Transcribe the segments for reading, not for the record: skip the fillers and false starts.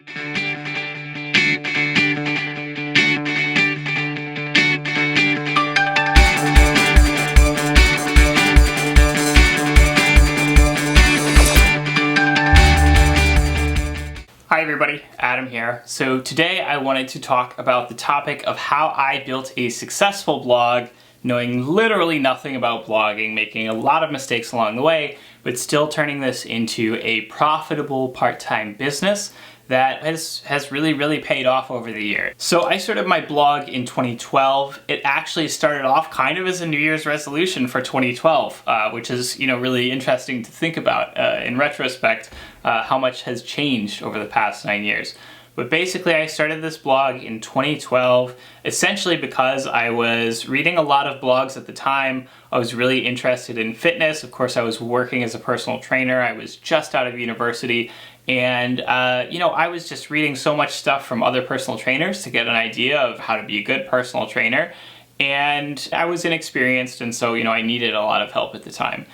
Hi everybody, Adam here. So today I wanted to talk about the topic of how I built a successful blog, knowing literally nothing about blogging, making a lot of mistakes along the way, but still turning this into a profitable part-time business that has really paid off over the year. So I started my blog in 2012. It actually started off kind of as a New Year's resolution for 2012, which is really interesting to think about in retrospect, how much has changed over the past 9 years. But basically I started this blog in 2012 essentially because I was reading a lot of blogs at the time. I was really interested in fitness. Of course, I was working as a personal trainer. I was just out of university. And, I was just reading so much stuff from other personal trainers to get an idea of how to be a good personal trainer. And I was inexperienced, and so, I needed a lot of help at the time.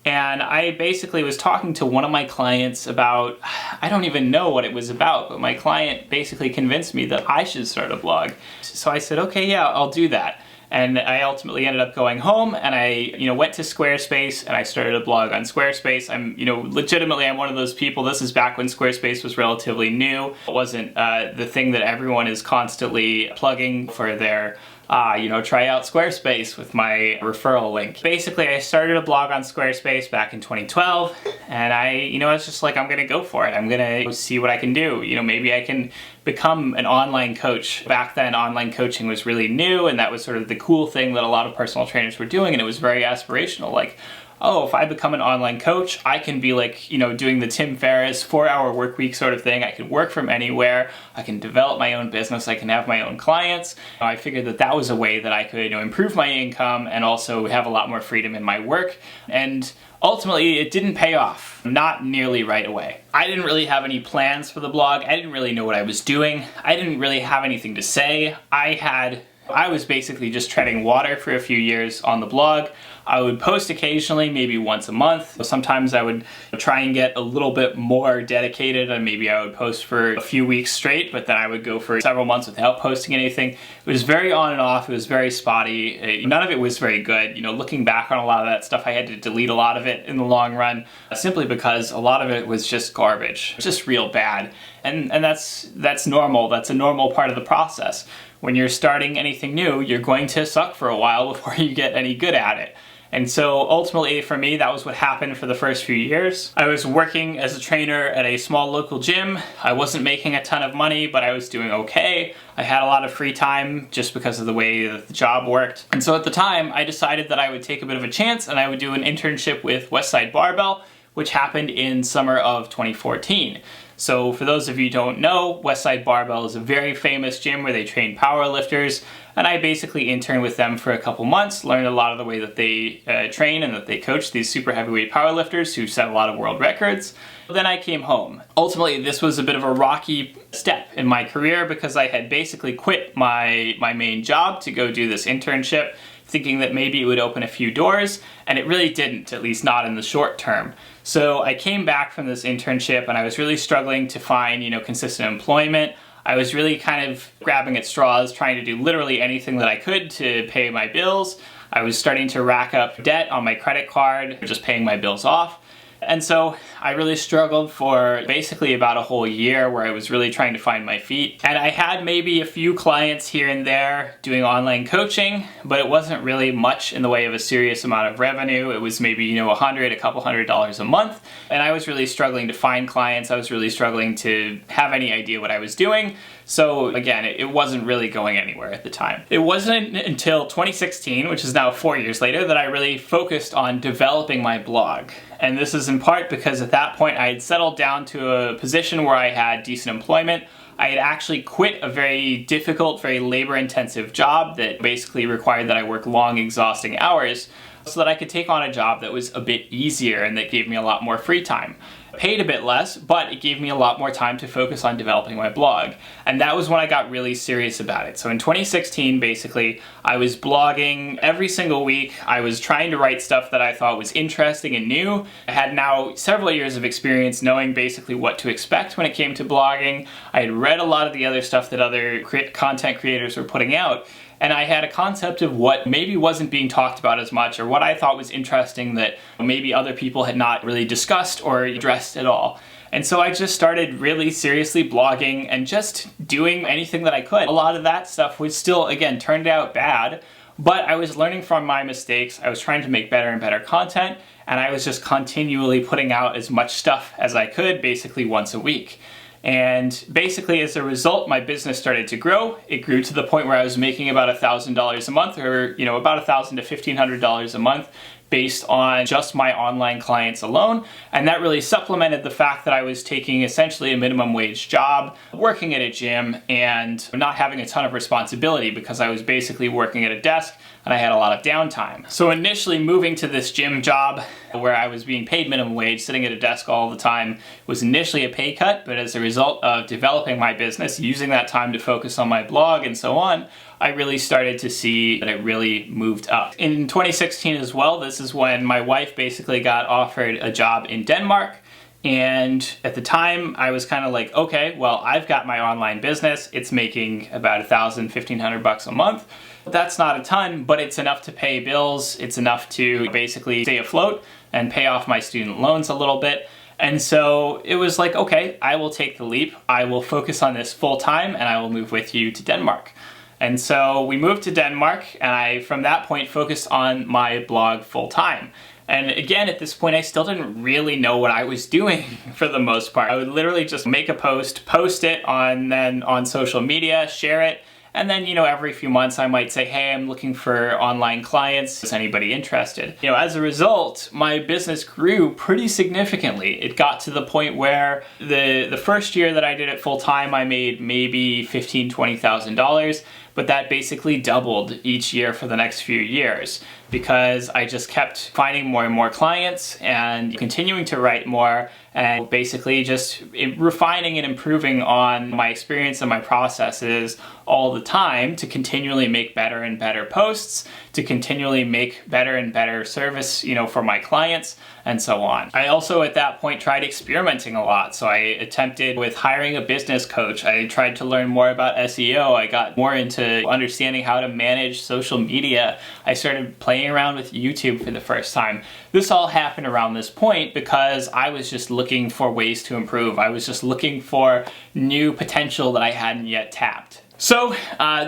And I basically was talking to one of my clients about, I don't even know what it was about, but my client basically convinced me that I should start a blog. So I said, okay, yeah, I'll do that. And I ultimately ended up going home and I, went to Squarespace and I started a blog on Squarespace. I'm, legitimately I'm one of those people. This is back when Squarespace was relatively new. It wasn't the thing that everyone is constantly plugging for their try out Squarespace with my referral link. Basically, I started a blog on Squarespace back in 2012, and I was just like, I'm gonna go for it. I'm gonna see what I can do. Maybe I can become an online coach. Back then, online coaching was really new, and that was sort of the cool thing that a lot of personal trainers were doing, and it was very aspirational. Like, oh, if I become an online coach, I can be like, doing the Tim Ferriss 4-hour work week sort of thing. I can work from anywhere. I can develop my own business. I can have my own clients. I figured that that was a way that I could, improve my income and also have a lot more freedom in my work. And ultimately, it didn't pay off. Not nearly right away. I didn't really have any plans for the blog. I didn't really know what I was doing. I didn't really have anything to say. I was basically just treading water for a few years on the blog. I would post occasionally, maybe once a month. Sometimes I would try and get a little bit more dedicated and maybe I would post for a few weeks straight, but then I would go for several months without posting anything. It was very on and off. It was very spotty. None of it was very good. Looking back on a lot of that stuff, I had to delete a lot of it in the long run, simply because a lot of it was just garbage, just real bad. And that's normal. That's a normal part of the process. When you're starting anything new, you're going to suck for a while before you get any good at it. And so ultimately for me, that was what happened for the first few years. I was working as a trainer at a small local gym. I wasn't making a ton of money, but I was doing okay. I had a lot of free time just because of the way that the job worked. And so at the time, I decided that I would take a bit of a chance and I would do an internship with Westside Barbell, which happened in summer of 2014. So for those of you who don't know, Westside Barbell is a very famous gym where they train powerlifters, and I basically interned with them for a couple months, learned a lot of the way that they train and that they coach these super heavyweight powerlifters who set a lot of world records. Then I came home. Ultimately, this was a bit of a rocky step in my career because I had basically quit my main job to go do this internship, thinking that maybe it would open a few doors, and it really didn't, at least not in the short term. So I came back from this internship and I was really struggling to find, consistent employment. I was really kind of grabbing at straws, trying to do literally anything that I could to pay my bills. I was starting to rack up debt on my credit card, just paying my bills off. And so I really struggled for basically about a whole year where I was really trying to find my feet. And I had maybe a few clients here and there doing online coaching, but it wasn't really much in the way of a serious amount of revenue. It was maybe, a couple $100 a month. And I was really struggling to find clients. I was really struggling to have any idea what I was doing. So again, it wasn't really going anywhere at the time. It wasn't until 2016, which is now 4 years later, that I really focused on developing my blog. And this is in part because at that point I had settled down to a position where I had decent employment. I had actually quit a very difficult, very labor-intensive job that basically required that I work long, exhausting hours. so that I could take on a job that was a bit easier and that gave me a lot more free time. Paid a bit less, but it gave me a lot more time to focus on developing my blog. And that was when I got really serious about it. So in 2016, basically, I was blogging every single week. I was trying to write stuff that I thought was interesting and new. I had now several years of experience knowing basically what to expect when it came to blogging. I had read a lot of the other stuff that other content creators were putting out. And I had a concept of what maybe wasn't being talked about as much, or what I thought was interesting that maybe other people had not really discussed or addressed at all. And so I just started really seriously blogging and just doing anything that I could. A lot of that stuff was still, again, turned out bad, but I was learning from my mistakes. I was trying to make better and better content, and I was just continually putting out as much stuff as I could, basically once a week. And basically, as a result, my business started to grow. It grew to the point where I was making about $1,000 a month, or about $1,000 to $1,500 a month, based on just my online clients alone. And that really supplemented the fact that I was taking essentially a minimum wage job, working at a gym, and not having a ton of responsibility because I was basically working at a desk and I had a lot of downtime. So initially moving to this gym job where I was being paid minimum wage, sitting at a desk all the time, was initially a pay cut, but as a result of developing my business, using that time to focus on my blog and so on, I really started to see that it really moved up. In 2016 as well, this is when my wife basically got offered a job in Denmark. And at the time, I was kind of like, okay, well, I've got my online business. It's making about $1,000, $1,500 a month. That's not a ton, but it's enough to pay bills. It's enough to basically stay afloat and pay off my student loans a little bit. And so it was like, okay, I will take the leap. I will focus on this full time and I will move with you to Denmark. And so we moved to Denmark, and I, from that point, focused on my blog full time. And again, at this point, I still didn't really know what I was doing for the most part. I would literally just make a post it on social media, share it, and then, every few months I might say, hey, I'm looking for online clients. Is anybody interested? As a result, my business grew pretty significantly. It got to the point where the first year that I did it full time, I made maybe $15,000, $20,000. But that basically doubled each year for the next few years because I just kept finding more and more clients and continuing to write more and basically just refining and improving on my experience and my processes all the time to continually make better and better posts, to continually make better and better service, for my clients and so on. I also at that point tried experimenting a lot. So I attempted with hiring a business coach. I tried to learn more about SEO. I got more into understanding how to manage social media. I started playing around with YouTube for the first time. This all happened around this point because I was just looking for ways to improve. I was just looking for new potential that I hadn't yet tapped. So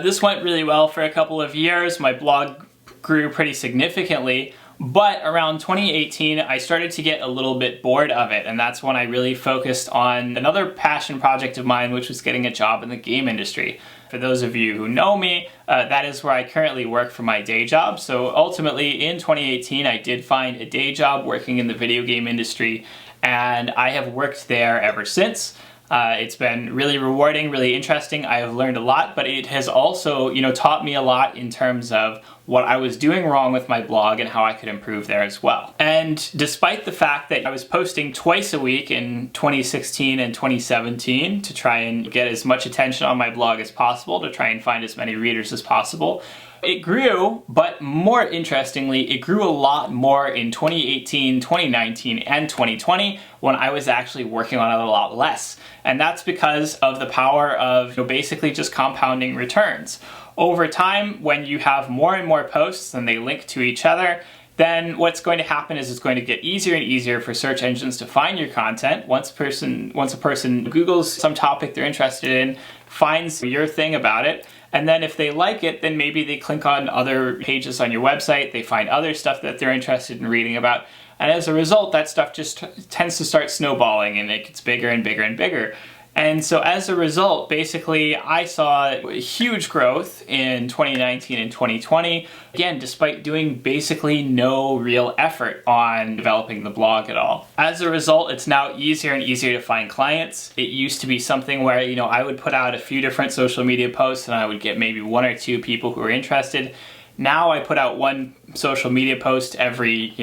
this went really well for a couple of years. My blog grew pretty significantly. But around 2018, I started to get a little bit bored of it, and that's when I really focused on another passion project of mine, which was getting a job in the game industry. For those of you who know me, that is where I currently work for my day job. So ultimately, in 2018, I did find a day job working in the video game industry, and I have worked there ever since. It's been really rewarding, really interesting. I have learned a lot, but it has also, taught me a lot in terms of what I was doing wrong with my blog and how I could improve there as well. And despite the fact that I was posting twice a week in 2016 and 2017 to try and get as much attention on my blog as possible, to try and find as many readers as possible, it grew, but more interestingly, it grew a lot more in 2018, 2019, and 2020 when I was actually working on it a lot less. And that's because of the power of basically just compounding returns. Over time, when you have more and more posts and they link to each other, then what's going to happen is it's going to get easier and easier for search engines to find your content. Once a person Googles some topic they're interested in, finds your thing about it, and then if they like it, then maybe they click on other pages on your website, they find other stuff that they're interested in reading about, and as a result, that stuff just tends to start snowballing and it gets bigger and bigger and bigger. And so as a result, basically, I saw huge growth in 2019 and 2020, again, despite doing basically no real effort on developing the blog at all. As a result, it's now easier and easier to find clients. It used to be something where, I would put out a few different social media posts and I would get maybe one or two people who were interested. Now I put out one social media post every,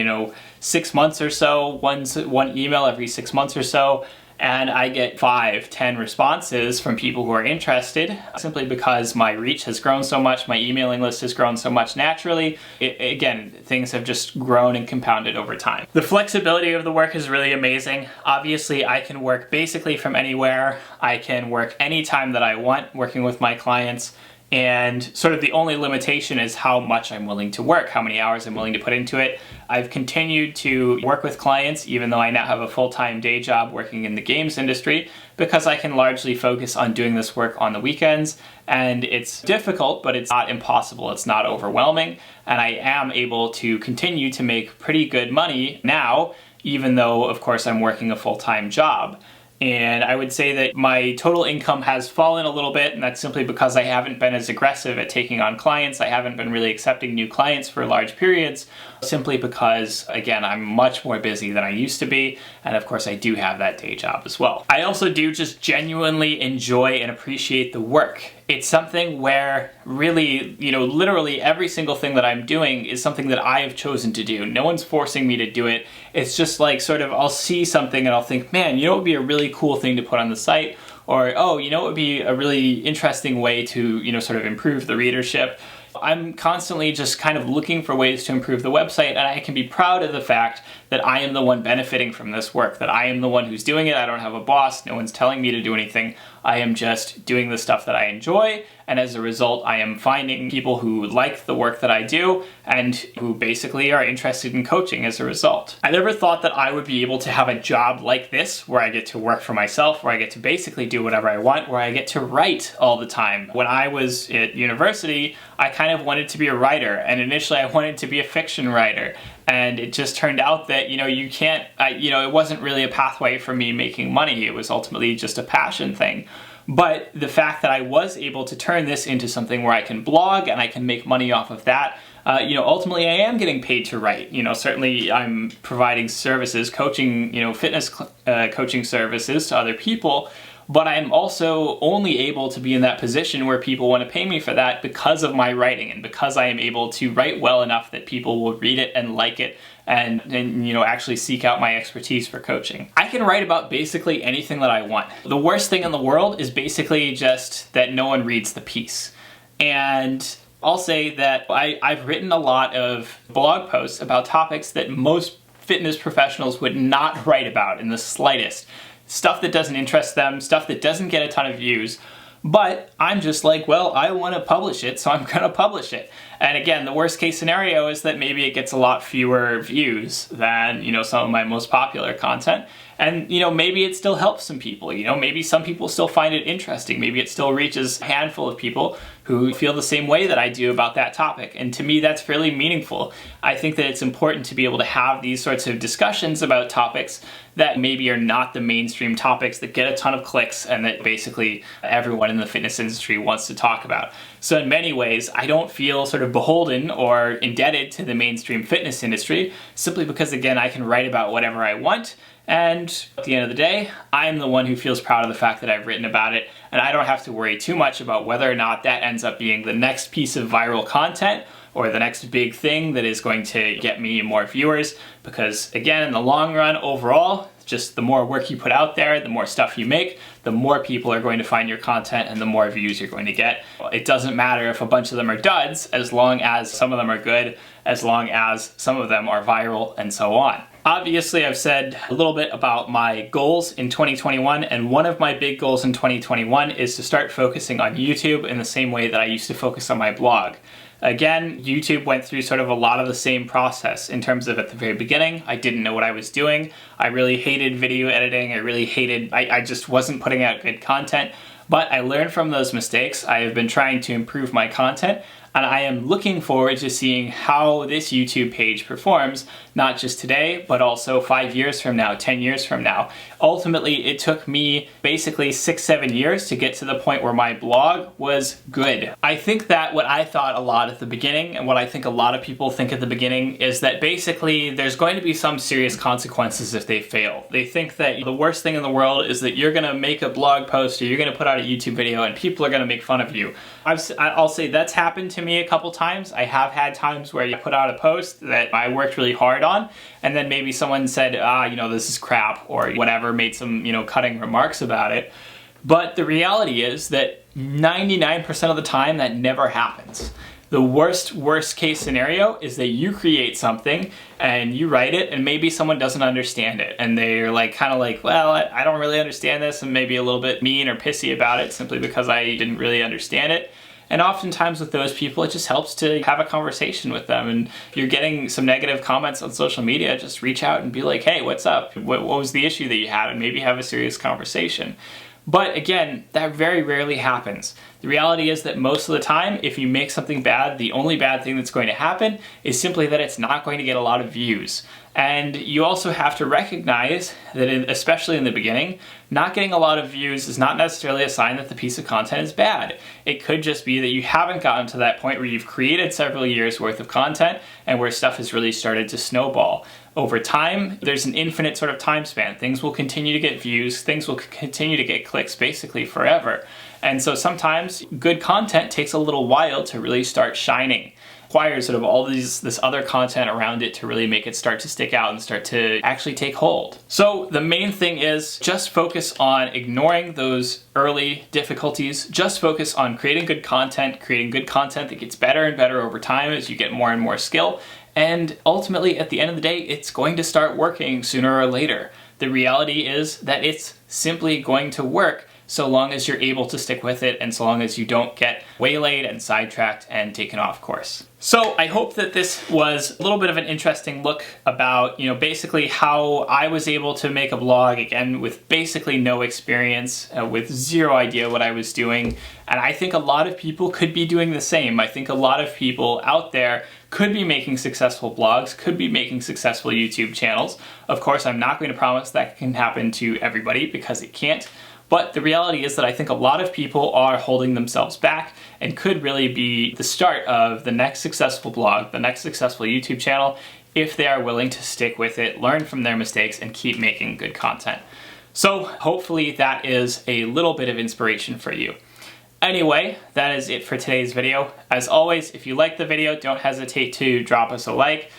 6 months or so, one email every 6 months or so, and I get 5, 10 responses from people who are interested, simply because my reach has grown so much, my emailing list has grown so much naturally. Again, things have just grown and compounded over time. The flexibility of the work is really amazing. Obviously, I can work basically from anywhere. I can work anytime that I want, working with my clients. And sort of the only limitation is how much I'm willing to work, how many hours I'm willing to put into it. I've continued to work with clients even though I now have a full-time day job working in the games industry, because I can largely focus on doing this work on the weekends. And it's difficult, but it's not impossible. It's not overwhelming. And I am able to continue to make pretty good money now, even though, of course, I'm working a full-time job. And I would say that my total income has fallen a little bit, and that's simply because I haven't been as aggressive at taking on clients. I haven't been really accepting new clients for large periods, simply because, again, I'm much more busy than I used to be, and of course I do have that day job as well. I also do just genuinely enjoy and appreciate the work. It's something where really, literally every single thing that I'm doing is something that I have chosen to do. No one's forcing me to do it. It's just like sort of I'll see something and I'll think, man, it would be a really cool thing to put on the site, or, oh, it would be a really interesting way to, sort of improve the readership. I'm constantly just kind of looking for ways to improve the website, and I can be proud of the fact that I am the one benefiting from this work, that I am the one who's doing it. I don't have a boss, no one's telling me to do anything. I am just doing the stuff that I enjoy, and as a result, I am finding people who like the work that I do and who basically are interested in coaching as a result. I never thought that I would be able to have a job like this, where I get to work for myself, where I get to basically do whatever I want, where I get to write all the time. When I was at university, I kind of wanted to be a writer, and initially I wanted to be a fiction writer. And it just turned out that, it wasn't really a pathway for me making money. It was ultimately just a passion thing. But the fact that I was able to turn this into something where I can blog and I can make money off of that, ultimately I am getting paid to write. Certainly I'm providing services, coaching, fitness coaching services to other people. But I'm also only able to be in that position where people want to pay me for that because of my writing, and because I am able to write well enough that people will read it and like it and actually seek out my expertise for coaching. I can write about basically anything that I want. The worst thing in the world is basically just that no one reads the piece. And I'll say that I've written a lot of blog posts about topics that most fitness professionals would not write about in the slightest. Stuff that doesn't interest them, stuff that doesn't get a ton of views, but I'm just like, well, I want to publish it, so I'm going to publish it. And again, the worst case scenario is that maybe it gets a lot fewer views than, some of my most popular content. And, maybe it still helps some people, maybe some people still find it interesting. Maybe it still reaches a handful of people who feel the same way that I do about that topic. And to me, that's fairly meaningful. I think that it's important to be able to have these sorts of discussions about topics that maybe are not the mainstream topics that get a ton of clicks and that basically everyone in the fitness industry wants to talk about. So in many ways, I don't feel sort of beholden or indebted to the mainstream fitness industry, simply because, again, I can write about whatever I want. And at the end of the day, I'm the one who feels proud of the fact that I've written about it, and I don't have to worry too much about whether or not that ends up being the next piece of viral content or the next big thing that is going to get me more viewers, because again, in the long run, overall, just the more work you put out there, the more stuff you make, the more people are going to find your content and the more views you're going to get. It doesn't matter if a bunch of them are duds, as long as some of them are good, as long as some of them are viral, and so on. Obviously, I've said a little bit about my goals in 2021, and one of my big goals in 2021 is to start focusing on YouTube in the same way that I used to focus on my blog. Again, YouTube went through sort of a lot of the same process in terms of at the very beginning, I didn't know what I was doing. I really hated video editing. I just wasn't putting out good content. But I learned from those mistakes. I have been trying to improve my content, and I am looking forward to seeing how this YouTube page performs, not just today, but also 5 years from now, 10 years from now. Ultimately, it took me basically 6-7 years to get to the point where my blog was good. I think that what I thought a lot at the beginning, and what I think a lot of people think at the beginning, is that basically there's going to be some serious consequences if they fail. They think that the worst thing in the world is that you're gonna make a blog post or you're gonna put out a YouTube video and people are gonna make fun of you. I'll say that's happened to to me a couple times. I have had times where you put out a post that I worked really hard on, and then maybe someone said, you know, this is crap, or whatever, made some, you know, cutting remarks about it. But the reality is that 99% of the time that never happens. The worst case scenario is that you create something and you write it and maybe someone doesn't understand it and they're like kind of like, well, I don't really understand this, and maybe a little bit mean or pissy about it simply because I didn't really understand it. And oftentimes with those people, it just helps to have a conversation with them. And you're getting some negative comments on social media, just reach out and be like, hey, what's up? What was the issue that you had? And maybe have a serious conversation. But again, that very rarely happens. The reality is that most of the time, if you make something bad, the only bad thing that's going to happen is simply that it's not going to get a lot of views. And you also have to recognize that, especially in the beginning, not getting a lot of views is not necessarily a sign that the piece of content is bad. It could just be that you haven't gotten to that point where you've created several years worth of content and where stuff has really started to snowball. Over time, there's an infinite sort of time span. Things will continue to get views, things will continue to get clicks basically forever. And so sometimes good content takes a little while to really start shining. Requires sort of all this other content around it to really make it start to stick out and start to actually take hold. So the main thing is just focus on ignoring those early difficulties. Just focus on creating good content that gets better and better over time as you get more and more skill. And ultimately, at the end of the day, it's going to start working sooner or later. The reality is that it's simply going to work so long as you're able to stick with it and so long as you don't get waylaid and sidetracked and taken off course. So I hope that this was a little bit of an interesting look about, you know, basically how I was able to make a blog, again, with basically no experience, with zero idea what I was doing. And I think a lot of people could be doing the same. I think a lot of people out there could be making successful blogs, could be making successful YouTube channels. Of course, I'm not going to promise that can happen to everybody because it can't. But the reality is that I think a lot of people are holding themselves back and could really be the start of the next successful blog, the next successful YouTube channel, if they are willing to stick with it, learn from their mistakes, and keep making good content. So hopefully that is a little bit of inspiration for you. Anyway, that is it for today's video. As always, if you like the video, don't hesitate to drop us a like.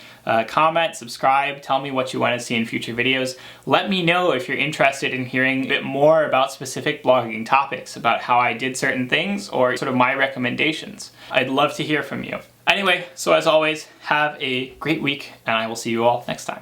Comment, subscribe, tell me what you want to see in future videos. Let me know if you're interested in hearing a bit more about specific blogging topics, about how I did certain things, or sort of my recommendations. I'd love to hear from you. Anyway, so as always, have a great week, and I will see you all next time.